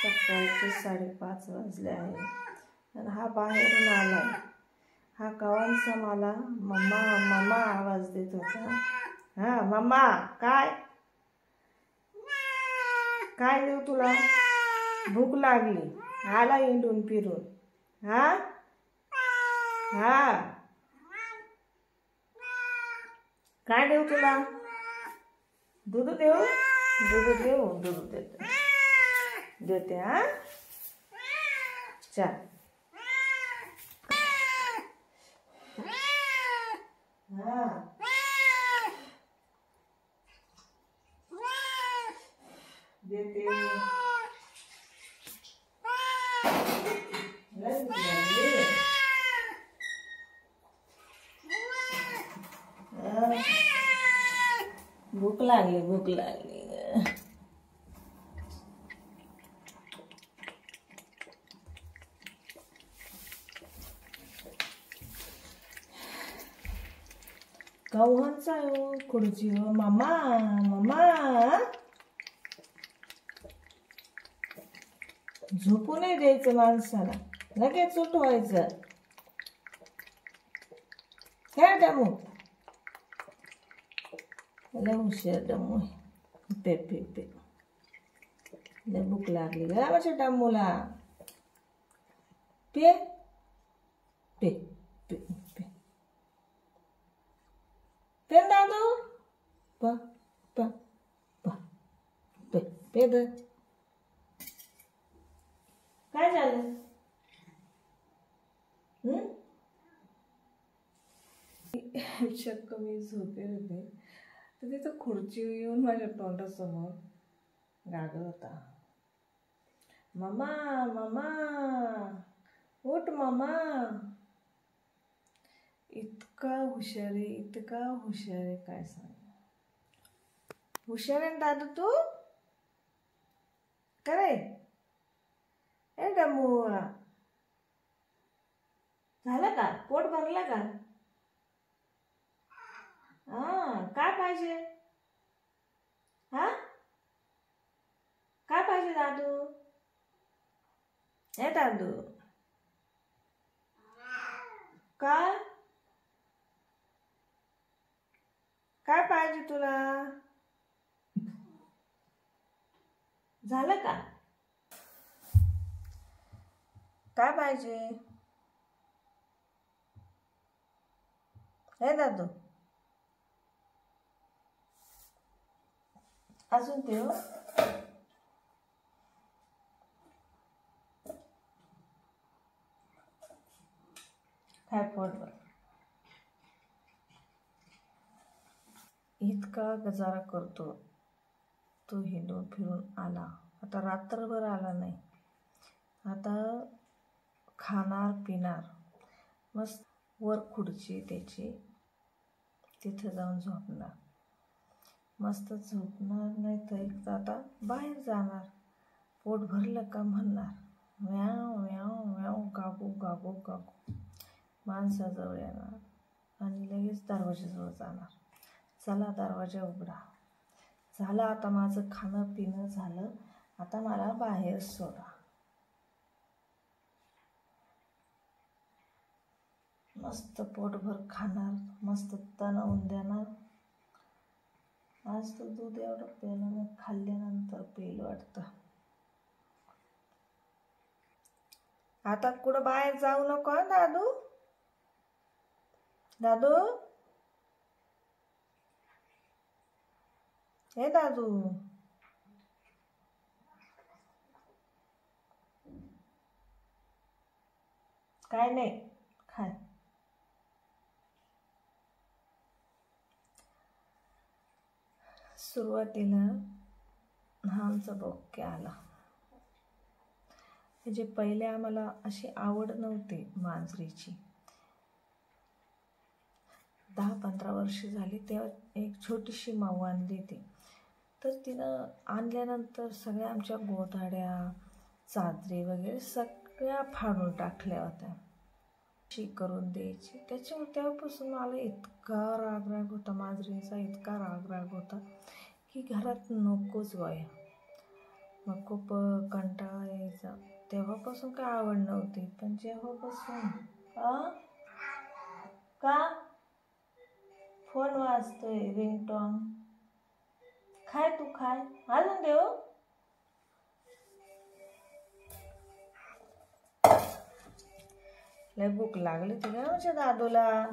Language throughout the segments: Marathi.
सकाळचे 5:30 वाजले आहे आणि हा बाहेरून आलाय. हा कवांचा मला मम्मा मम्मा आवाज देत होता. हा मम्मा काय काय देऊ तुला? भूक लागली. आला हिंडून फिरून. हा हा काय देऊ तुला? दूध देऊ? दूध देऊ? दूध देते. हा चल. हा देते. भूक लागली भूक लागली. कौहांचा खुर्ची मामा मामा. झोपू नाही द्यायचं माणसाला, लगेच उठवायचं. काय डमू लय हुशार डमू. पे पे पे लय भूक लागली ग माझ्या डमूला. पे पे पे पे पे दादू. प प प पे पे द. काय झालं? चक्क मी झोपे होते तर तिथं खुर्ची येऊन माझ्या तोंडासमोर गागत होता. मम्मा मम्मा उठ मम्मा. इतका हुशार आहे इतका हुशार आहे काय सांग. हुशार आहे ना दादू तू? करे ए डमू झालं का? पोट भरलं का? हा काय पाहिजे? हा काय पाहिजे दादू? हे दादू काय काय पाहिजे तुला? झालं का? काय पाहिजे? हे दादू अजून ते काय पोटभर. इतका गजारा करतो तो हिंडून फिरून आला. आता रात्रभर आला नाही. आता खाणार पिणार. मस्त वर खुर्ची त्याची तिथं जाऊन झोपणार. मस्त झोपणार नाही तर आता बाहेर जाणार. पोट भरलं का म्हणणार म्याव म्याव म्याव गागू गागू गागू. माणसाजवळ येणार आणि लगेच दरवाजाजवळ जाणार. चला दरवाजा उघडा. झालं आता माझं खाणं पिणं झालं. आता मला बाहेर सोडा. मस्त पोटभर खाणार. मस्त तणवून देणार. आज तर दूध एवढं पेलं मग खाल्ल्यानंतर पेलं वाटतं. आता कुठं बाहेर जाऊ नको दादू. दादू हे दादू काय नाही खाय. सुरुवातीला हा आमचा बोक्या आला. म्हणजे पहिले आम्हाला अशी आवड नव्हती मांजरीची. 10-15 वर्ष झाली तेव्हा एक छोटीशी माऊ आणली होती. तर तिनं आणल्यानंतर सगळ्या आमच्या गोधड्या चादरी वगैरे सगळ्या फाडून टाकल्या होत्या. शी करून द्यायची. त्याच्यामुळे तेव्हापासून मला इतका राग होता मांजरींचा. इतका राग होता की घरात नकोच बाया. मग खूप कंटाळा यायचा. तेव्हापासून काय आवड नव्हती, पण जेव्हापासून का फोन वाजतोय रिंगटोन, खाय तू खाय, अजून देऊ. लय भूक लागली होती का माझ्या दादूला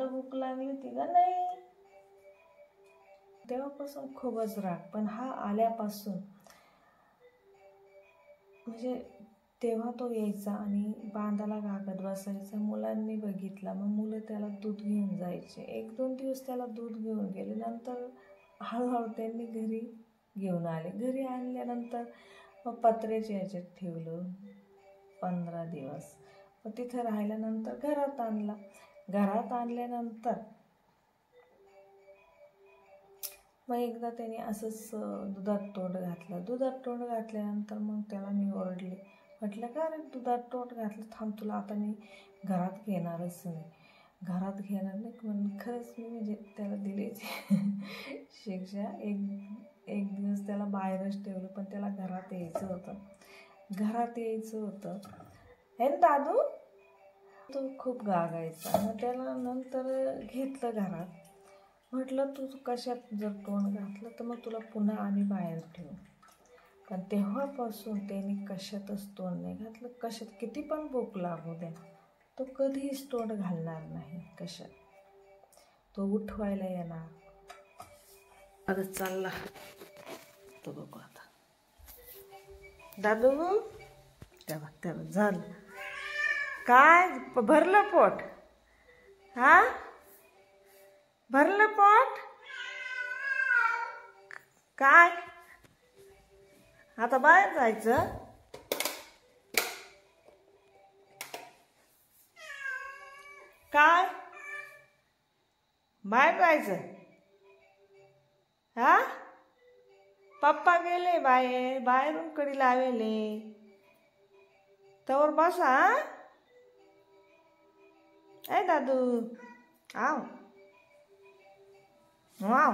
भूक लागली होती का नाही. तेव्हापासून खूपच राग. पण हा आल्यापासून म्हणजे तेव्हा तो यायचा आणि बांधाला घागत बसायचा. मुलांनी बघितला, मग मुलं त्याला दूध घेऊन जायचे. 1-2 दिवस त्याला दूध घेऊन गेले. नंतर हळूहळू त्यांनी घरी घेऊन आले. घरी आणल्यानंतर मग पत्र्याच्या ह्याच्यात ठेवलं 15 दिवस. मग तिथं राहिल्यानंतर घरात आणला. घरात आणल्यानंतर मग एकदा त्याने असंच दुधात तोंड घातलं. दुधात तोंड घातल्यानंतर मग त्याला मी ओरडले. म्हटलं का रे दुधात तोंड घातलं, थांब तुला आता मी घरात घेणारच नाही. घरात घेणार नाही म्हणून खरंच मी म्हणजे त्याला दिलीची शिक्षा. एक दिवस त्याला बाहेरच ठेवलं, पण त्याला घरात यायचं होतं. हे ना दादू, तो खूप गागायचा. मग त्याला नंतर घेतलं घरात. म्हटलं तू कशात जर तोंड घातलं तर मग तुला पुन्हा आम्ही बाहेर ठेवू. पण तेव्हापासून त्यांनी कशातच तोंड नाही घातलं. कशात किती पण भूक लागू द्या, तो कधीच तोंड घालणार नाही कशात. तो उठवायला येणार. आता चालला तो बघू आता. दादू तेव्हा झालं काय, भरलं पोट. भरलं पोट काय. आता बाहेर जायचं. काय बाहेर जायचं. पप्पा गेले बाहेरून कडी लावेले. तवर बसा. ए दादू आव वाव.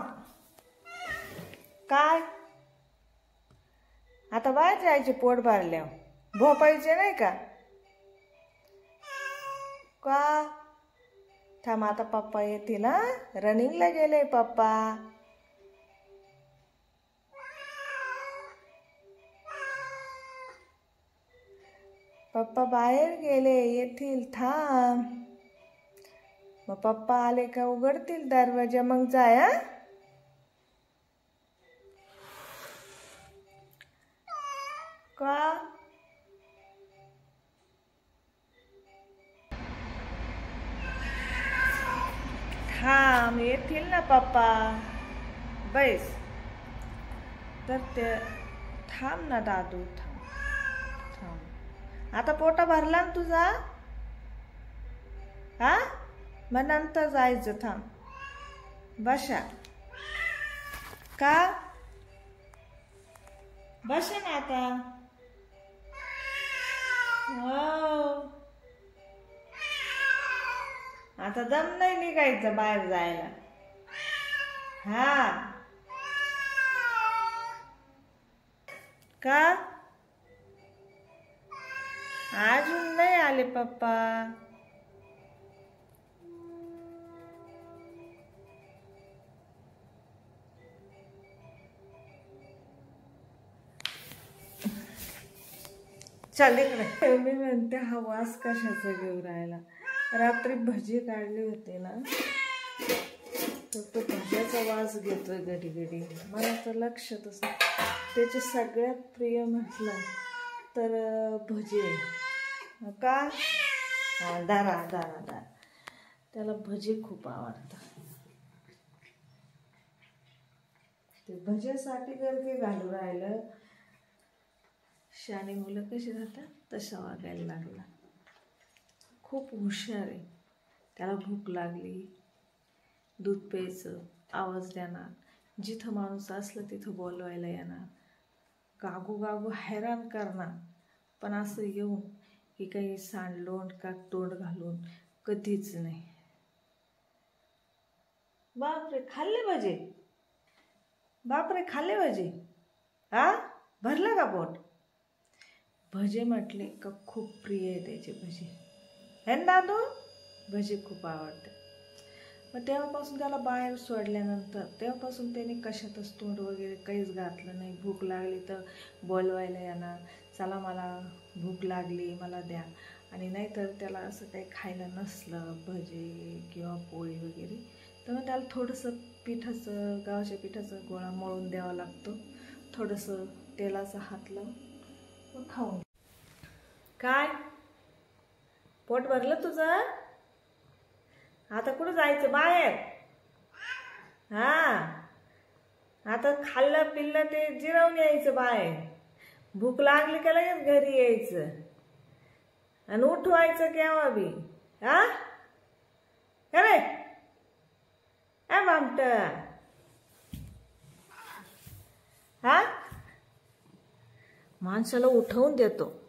काय आता बाहेर जायचे पोट भरल्यावर, भोपायचे नाही का. थांब आता पप्पा येतील. रनिंगला गेले पप्पा. पप्पा बाहेर गेले, येतील थांब. मग पप्पा आले का उघडतील दरवाजा, मग जाय. का थांब, येतील ना पप्पा. बैस तर ते. थांब ना दादू, थांब. आता पोटा भरला ना तुझा. मग नंतर जायचं. थांब बसा. का बसा ना आता. आता दम नाही निघायचं बाहेर जायला. का अजून नाही आले पप्पा. चल इकडे. मी म्हणते हा वास कशाचा घेऊन राहिला. रात्री भजी काढले होते ना, तर तो भज्याचा वास घेतोय घडी. मला तर लक्षातच नाही. त्याचे सगळ्यात प्रिय म्हटलं तर भजी का. दारा त्याला भजी खूप आवडतात. ते भज्यासाठी गर्दी घालू राहिलं. शाणे मुलं कशी राहतात तसं वागायला लागला. खूप हुशार आहे. त्याला भूक लागली, दूध प्यायचं, आवाज देणार. जिथं माणूस असलं तिथं बोलवायला येणार. गागू हैराण करणार. पण असं येऊन की काही सांडलोंड का तोंड घालून कधीच नाही. बापरे खाल्ले भजे. हा भरलं का पोट? भजे म्हटले का खूप प्रिय आहे त्याचे भजे. है ना दादू? भजे खूप आवडते. मग तेव्हापासून त्याला बाहेर सोडल्यानंतर तेव्हापासून त्याने कशातच तोंड वगैरे काहीच घातलं नाही. भूक लागली तर बोलवायला येणार, चला मला भूक लागली मला द्या. आणि नाहीतर त्याला असं काही खायला नसलं भजे किंवा पोळी वगैरे तर मग त्याला थोडंसं पिठाचं गव्हाच्या पिठाचा गोळा मळून द्यावा लागतो. थोडंसं तेलाचा हात लावून मग खाऊन. काय पोट भरलं तुझं? आता कुठं जायचं बाहेर? हां आता खाल्लं पिल्लं ते जिरवून यायचं बाहेर. भूक लागली का लगेच घरी यायचं आणि उठवायचं केव्हा बी. हा अरे भामट हा माणसाला उठवून देतो.